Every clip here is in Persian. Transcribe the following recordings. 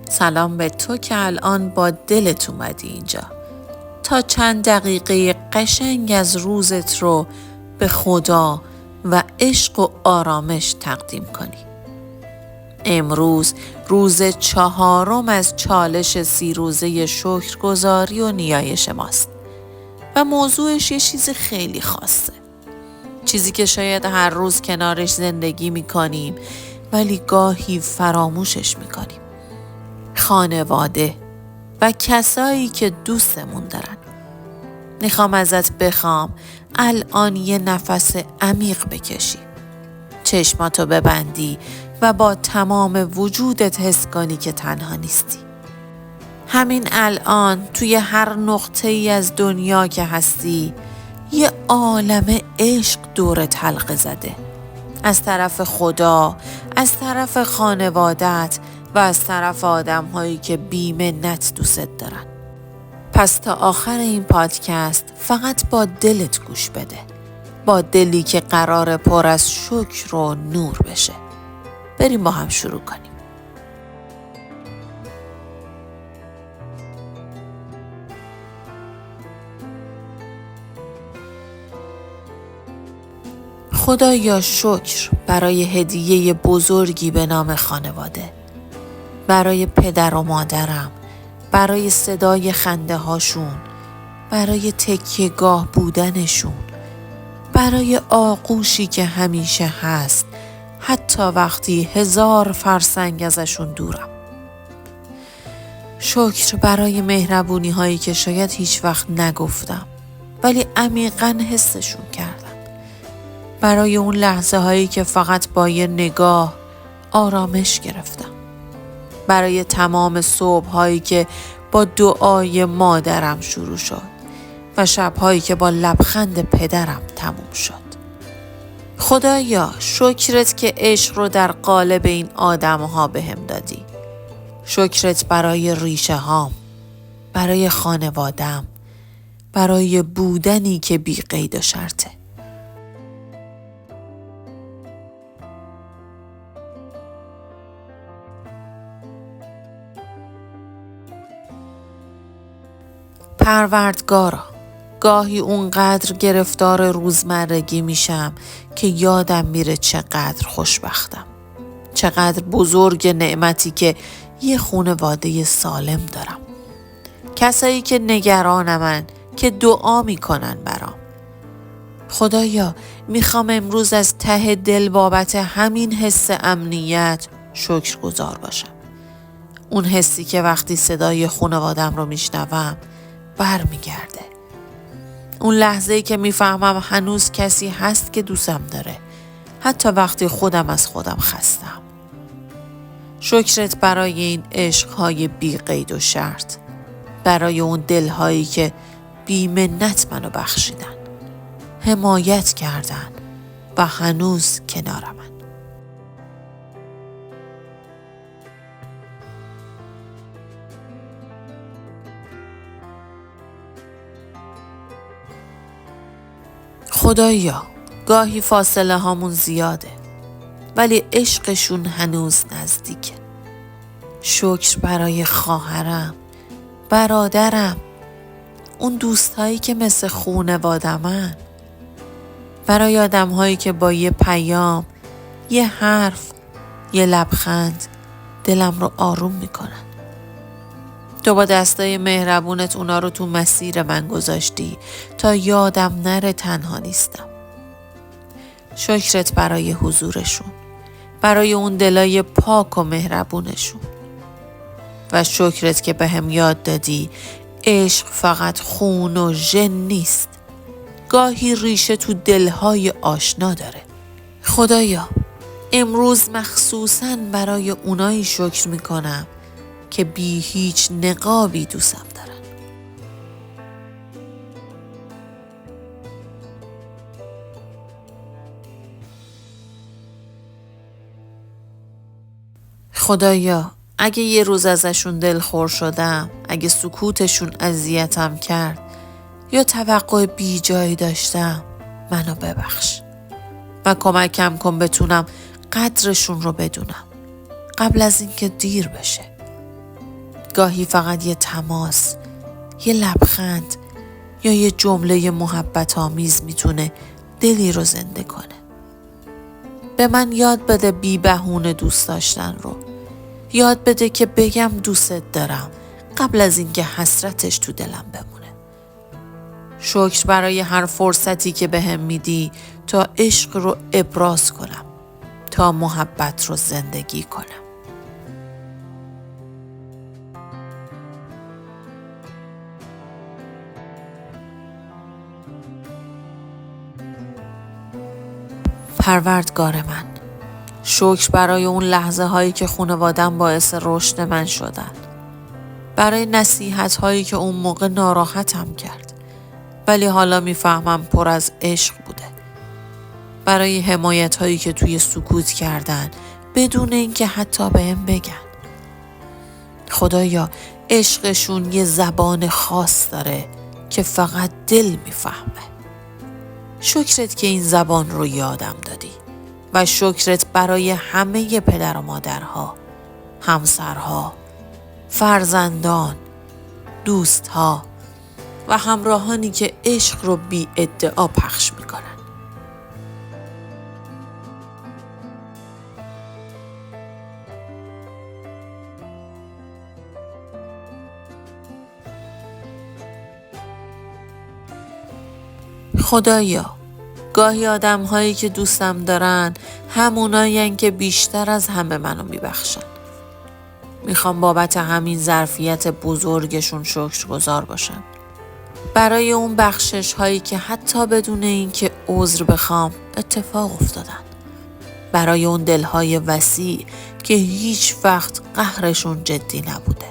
سلام به تو که الان با دلت اومدی اینجا تا چند دقیقه قشنگ از روزت رو به خدا و عشق و آرامش تقدیم کنی. امروز روز 4 از چالش 30 روزه شکرگزاری و نیایش ماست و موضوعش یه چیز خیلی خاصه. چیزی که شاید هر روز کنارش زندگی میکنیم ولی گاهی فراموشش میکنیم. خانواده و کسایی که دوستمون دارن. میخوام ازت بخوام الان یه نفس عمیق بکشی. چشماتو ببندی و با تمام وجودت حس کنی که تنها نیستی. همین الان توی هر نقطه ای از دنیا که هستی یه عالم عشق دورت حلقه زده. از طرف خدا، از طرف خانوادت و از طرف آدم‌هایی که بی‌منت دوست دارن. پس تا آخر این پادکست فقط با دلت گوش بده. با دلی که قرار پر از شکر و نور بشه. بریم با هم شروع کنیم. خدایا شکر برای هدیه بزرگی به نام خانواده. برای پدر و مادرم، برای صدای خنده هاشون، برای تکیه‌گاه بودنشون، برای آغوشی که همیشه هست، حتی وقتی 1000 فرسنگ ازشون دورم. شکر برای مهربونی هایی که شاید هیچ وقت نگفتم ولی عمیقاً حسشون کردم. برای اون لحظه هایی که فقط با یه نگاه آرامش گرفتم. برای تمام صبح هایی که با دعای مادرم شروع شد و شب هایی که با لبخند پدرم تموم شد. خدایا شکرت که عشق رو در قالب این آدم ها بهم دادی. شکرت برای ریشه هام، برای خانوادم، برای بودنی که بی قید و شرطه. پروردگارا، گاهی اونقدر گرفتار روزمرگی میشم که یادم میره چقدر خوشبختم. چقدر بزرگ نعمتی که یه خانواده سالم دارم. کسایی که نگرانمن، که دعا میکنن برام. خدایا میخوام امروز از ته دل بابت همین حس امنیت شکرگزار باشم. اون حسی که وقتی صدای خانوادم رو میشنوم برمیگرده. اون لحظه‌ای که میفهمم هنوز کسی هست که دوستم داره، حتی وقتی خودم از خودم خستم. شکرت برای این عشق‌های بی قید و شرط، برای اون دل‌هایی که بی منت منو بخشیدن، حمایت کردن و هنوز کنارمن. خدایا گاهی فاصله هامون زیاده ولی عشقشون هنوز نزدیکه. شکر برای خواهرم، برادرم، اون دوستایی که مثل خانواده‌من، برای آدم‌هایی که با یه پیام، یه حرف، یه لبخند دلم رو آروم میکنن. تو با دستای مهربونت اونا رو تو مسیر من گذاشتی تا یادم نره تنها نیستم. شکرت برای حضورشون، برای اون دلای پاک و مهربونشون و شکرت که بهم یاد دادی عشق فقط خون و ژن نیست. گاهی ریشه تو دلهای آشنا داره. خدایا امروز مخصوصاً برای اونایی شکر میکنم که بی هیچ نقابی دوستم دارن. خدایا اگه یه روز ازشون دلخور شدم، اگه سکوتشون اذیتم کرد یا توقع بی جایی داشتم، منو ببخش و کمکم کن بتونم قدرشون رو بدونم. قبل از اینکه دیر بشه. گاهی فقط یه تماس، یه لبخند یا یه جمله محبت آمیز میتونه دلی رو زنده کنه. به من یاد بده بی بهونه دوست داشتن رو. یاد بده که بگم دوست دارم قبل از اینکه حسرتش تو دلم بمونه. شکر برای هر فرصتی که بهم میدی تا عشق رو ابراز کنم، تا محبت رو زندگی کنم. پروردگار من، شکر برای اون لحظه هایی که خانواده‌ام باعث رشد من شدن. برای نصیحت هایی که اون موقع ناراحتم کرد ولی حالا میفهمم پر از عشق بوده. برای حمایت هایی که توی سکوت کردن بدون اینکه حتی بهم بگن. خدایا عشقشون یه زبان خاص داره که فقط دل میفهمه. شکرت که این زبان رو یادم دادی و شکرت برای همه پدر و مادرها، همسرها، فرزندان، دوستها و همراهانی که عشق رو بی ادعا پخش میکنن. خدایا گاهی آدم هایی که دوستم دارن همونایین که بیشتر از همه منو میبخشن. میخوام بابت همین ظرفیت بزرگشون شکرگزار باشم. برای اون بخشش هایی که حتی بدون این که عذر بخوام اتفاق افتادن. برای اون دلهای وسیع که هیچ وقت قهرشون جدی نبوده.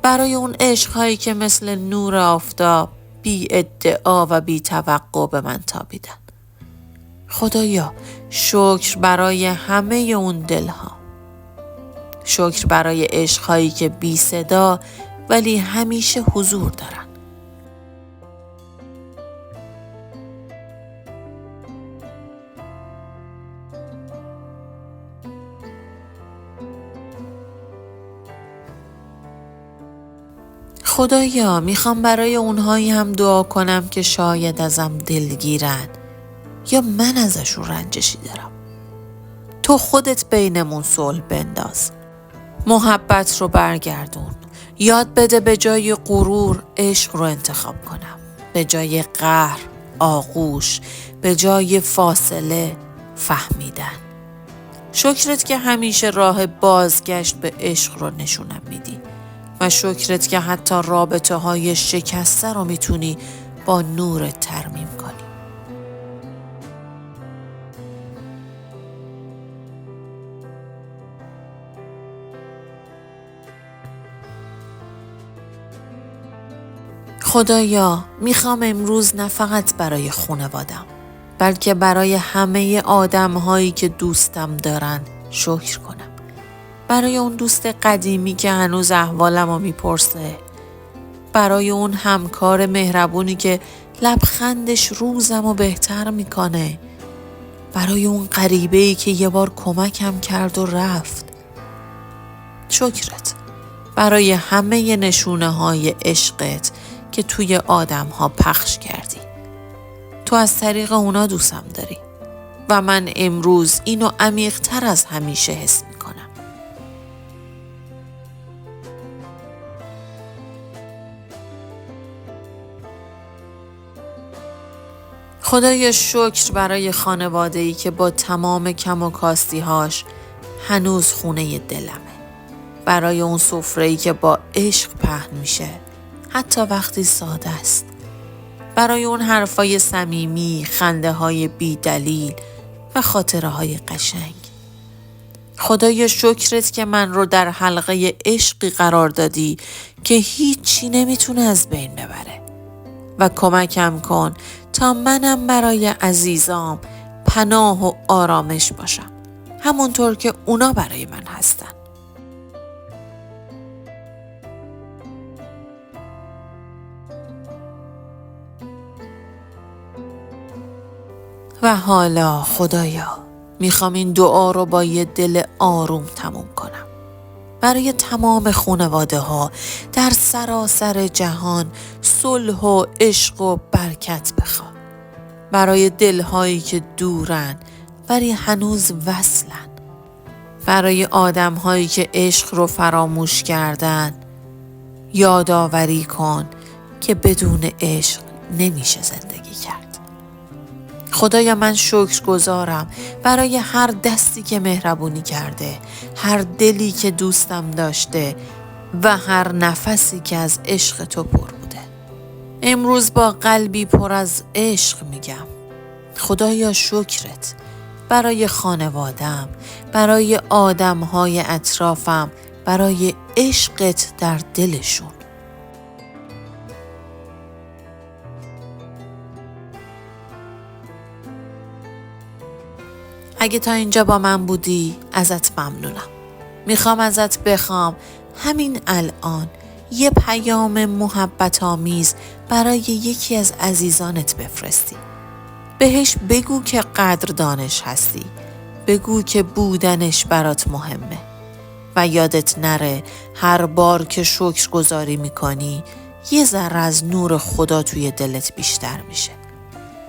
برای اون عشق هایی که مثل نور آفتاب بی ادعا و بی توقع به من تابیدن. خدایا شکر برای همه اون دلها. شکر برای عشقهایی که بی صدا ولی همیشه حضور دارن. خدایا میخوام برای اونهایی هم دعا کنم که شاید ازم دلگیرن یا من ازشون رنجشی دارم. تو خودت بینمون صلح بنداز. محبت رو برگردون. یاد بده به جای غرور عشق رو انتخاب کنم. به جای قهر آغوش، به جای فاصله فهمیدن. شکرت که همیشه راه بازگشت به عشق رو نشونم میدی و شکرت که حتی رابطه های شکسته رو میتونی با نور ترمیم کنی. خدایا میخوام امروز نه فقط برای خانوادم بلکه برای همه آدم هایی که دوستم دارن شکر کنم. برای اون دوست قدیمی که هنوز احوالمو میپرسه. برای اون همکار مهربونی که لبخندش روزمو بهتر میکنه. برای اون غریبه‌ای که یه بار کمکم کرد و رفت. شکرت برای همه نشونه های عشقت که توی آدم ها پخش کردی. تو از طریق اونا دوستم داری و من امروز اینو عمیق‌تر از همیشه حس میکنم. خدایا شکر برای خانواده‌ای که با تمام کم و کاستی‌هاش هنوز خونه دلمه. برای اون سفره‌ای که با عشق پهن میشه حتی وقتی ساده است. برای اون حرفای صمیمی، خنده‌های بی دلیل و خاطره‌های قشنگ. خدایا شکرت که من رو در حلقه عشقی قرار دادی که هیچی نمیتونه از بین ببره و کمکم کن تا منم برای عزیزام پناه و آرامش باشم همونطور که اونا برای من هستن. و حالا خدایا میخوام این دعا رو با یه دل آروم تموم کنم. برای تمام خانواده ها در سراسر جهان صلح و عشق و برکت بخوام. برای دلهایی که دورن ولی هنوز وصلن. برای آدمهایی که عشق رو فراموش کردن یادآوری کن که بدون عشق نمیشه زندگی کرد. خدایا من شکرگزارم برای هر دستی که مهربونی کرده، هر دلی که دوستم داشته و هر نفسی که از عشق تو پر بوده. امروز با قلبی پر از عشق میگم خدایا شکرت برای خانوادم، برای آدمهای اطرافم، برای عشقت در دلشون. اگه تا اینجا با من بودی ازت ممنونم. میخوام ازت بخوام همین الان یه پیام محبت آمیز برای یکی از عزیزانت بفرستی. بهش بگو که قدردانش هستی. بگو که بودنش برات مهمه. و یادت نره هر بار که شکرگزاری میکنی یه ذره از نور خدا توی دلت بیشتر میشه.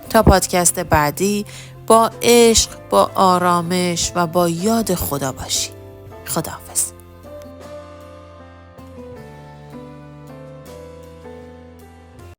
تا پادکست بعدی با عشق، با آرامش و با یاد خدا باشی. خداحافظ.